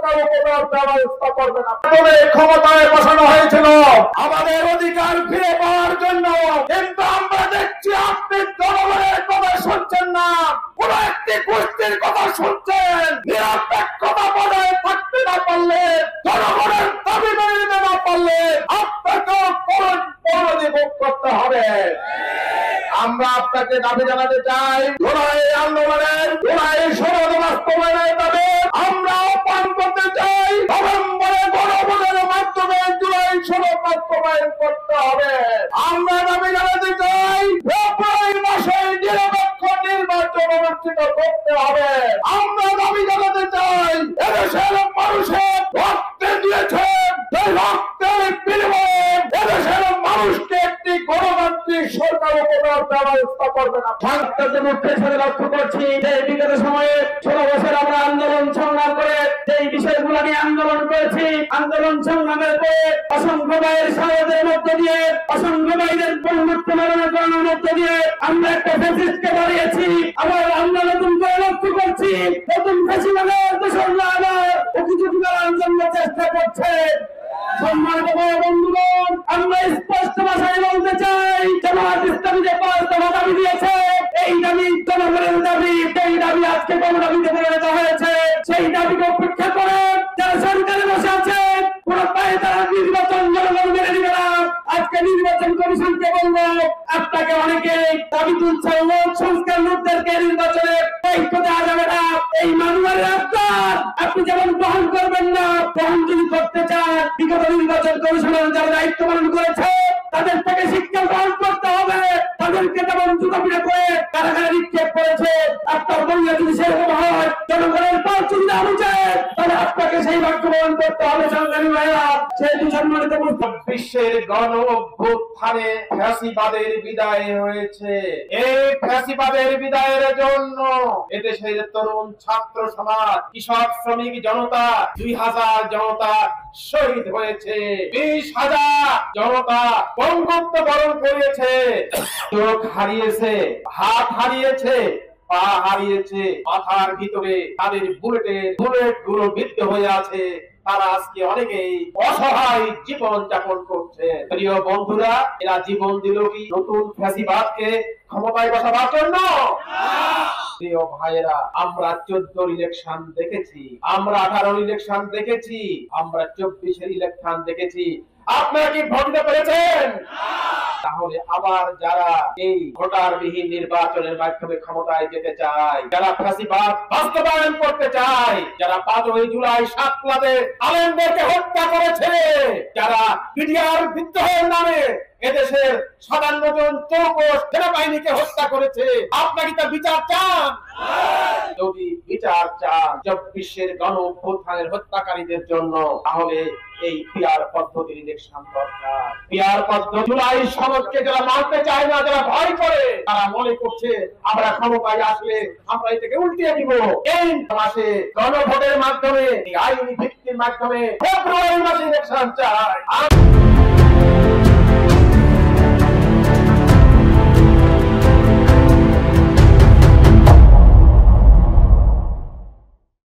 সরকার উপকার ব্যবস্থা করবে না। তবে ক্ষমতায় বসানো হয়েছিল আমাদের অধিকার ফিরে পাওয়ার জন্য, কিন্তু আমরা দেখছি আপনি জনগণের কথা শুনছেন না, কোন একটি গোষ্ঠীর কথা শুনছেন। নিরপেক্ষতা বজায় থাকতে না পারলে, জনগণের দাবি মেনে নিতে না পারলে আপনাকেও ভোগ করতে হবে। আমরা আপনাকে দাবি জানাতে চাই, জুলাই আন্দোলনের জুলাই সনদ বাস্তবায়নের দাবি আমরা আহ্বান করতে চাই। নভেম্বরে গণভোটের মাধ্যমে জুলাই সনদ বাস্তবায়ন করতে হবে। আমরা দাবি জানাতে চাই, ফেব্রুয়ারি মাসে নিরপেক্ষ নির্বাচন অনুষ্ঠিত করতে হবে। আমরা দাবি জানাতে চাই, এদেশের মানুষের রক্তে দিয়েছেন, সেই রক্তের বিনিময়ে এদেশের মানুষকে একটি গণতান্ত্রিক সরকার উপকার ব্যবস্থা করবে না। সংস্থার মুখ্যের সাথে লক্ষ্য করছি যে বিগত সময়ে 16 বছর আমরা আন্দোলন সংগ্রাম করে যেই বিষয়গুলো নিয়ে আন্দোলন করেছি, আন্দোলন সংগ্রামের পরে অসংখ্য ভাইয়ের সাহায্যের মধ্য দিয়ে, অসংখ্য ভাইদের করানোর মধ্য দিয়ে আমরা একটা ফ্যাসিস্টকে বাড়িয়েছি। আবার আমরা নতুন করে লক্ষ্য করছি নতুন ফ্যাসিবাদের দোসররা আবার অভিযোগ করার জন্য চেষ্টা করছে। সম্মানিত বন্ধুগণ, আমরা স্পষ্ট ভাষায় বলতে চাই, জামায়াত ইসলামী যে 5 দফা দাবি দিয়েছে, এই দাবি জনগণের দাবি, সেই দাবি আজকে গণদাবিতে পরিণত হয়েছে। সেই দাবিকে উপেক্ষা করে যারা সরকারে বসে আছে, কোন পায়ে তারা নির্বাচন জনগণ মেনে নিবে না। আজকে নির্বাচন কমিশনকে বলবো, আপনাকে অনেকে দাবি তুলছে, লোক সংস্কার লোকদেরকে নির্বাচনে দায়িত্ব দেওয়া যাবে না। এই মানুষের রাস্তার আপনি যেমন গ্রহণ করবেন না, গ্রহণ যদি করতে চান, বিগত নির্বাচন কমিশনের যারা দায়িত্ব পালন করেছে তাদের থেকে শিক্ষা গ্রহণ করতে হবে। তাদেরকে যেমন জুতাপিটা করে কারাগারে নিক্ষেপ করেছে, আপনার বললে যদি সেরকম হয়, জনগণের পাঁচ যদি না বুঝে, তাহলে আপনাকে সেই বাক্য বহন করতে হবে। সংগ্রামী ভাইরা, সেই সম্মানিত বিশ্বের গণ অভ্যুত্থানে ফ্যাসিবাদের বিদায় হয়েছে। এই ফ্যাসিবাদের বিদায়ের জন্য এদেশের তরুণ ছাত্র সমাজ, কৃষক, শ্রমিক জনতা, 2000 জনতা শহীদ হয়েছে, 20,000 জনতা বঙ্গত্ব বরণ করেছে, চোখ হারিয়েছে, হাত হারিয়েছে, পা হারিয়েছে, মাথার ভিতরে তাদের বুলেট গুলো বিদ্ধ হয়ে আছে। তারা আজকে অনেকেই অসহায় জীবন যাপন করছে। প্রিয় বন্ধুরা, এরা জীবন দিল কি নতুন ফ্যাসিবাদকে ক্ষমতায় বসাবার জন্য? প্রিয় ভাইয়েরা, আমরা 14 ইলেকশন দেখেছি, আমরা 18 ইলেকশন দেখেছি, আমরা 24 ইলেকশন দেখেছি। আপনারা কি ভোট দিতে পেরেছেন? তাহলে আবার যারা এই ভোটারবিহীন নির্বাচনের মাধ্যমে ক্ষমতায় যেতে চায়, যারা ফ্যাসিবাদ বাস্তবায়ন করতে চায়, যারা 5ই জুলাই সাতক্ষীরাতে আলেমদেরকে হত্যা করেছে, যারা বিডিআর বিদ্রোহের নামে এদেশের 57 জন চৌকস সেনাবাহিনীকে হত্যা করেছে, আপনারা কি তার বিচার চান? যদি বিচার চান 24-এর গণ অভ্যুত্থানের হত্যাকারীদের জন্য, তাহলে এই পিয়ার পদ্ধতির ইলেকশন দরকার। পিয়ার পদ্ধতি জুলাই সনদকে যারা মানতে চায় না, যারা ভয় করে, তারা মনে করছে আমরা ক্ষমতায় আসলে আমরা এটাকে উল্টিয়ে দিব। এই মাসে গণভোটের মাধ্যমে, আইনি ভিত্তির মাধ্যমে ফেব্রুয়ারি মাসে ইলেকশন চায়।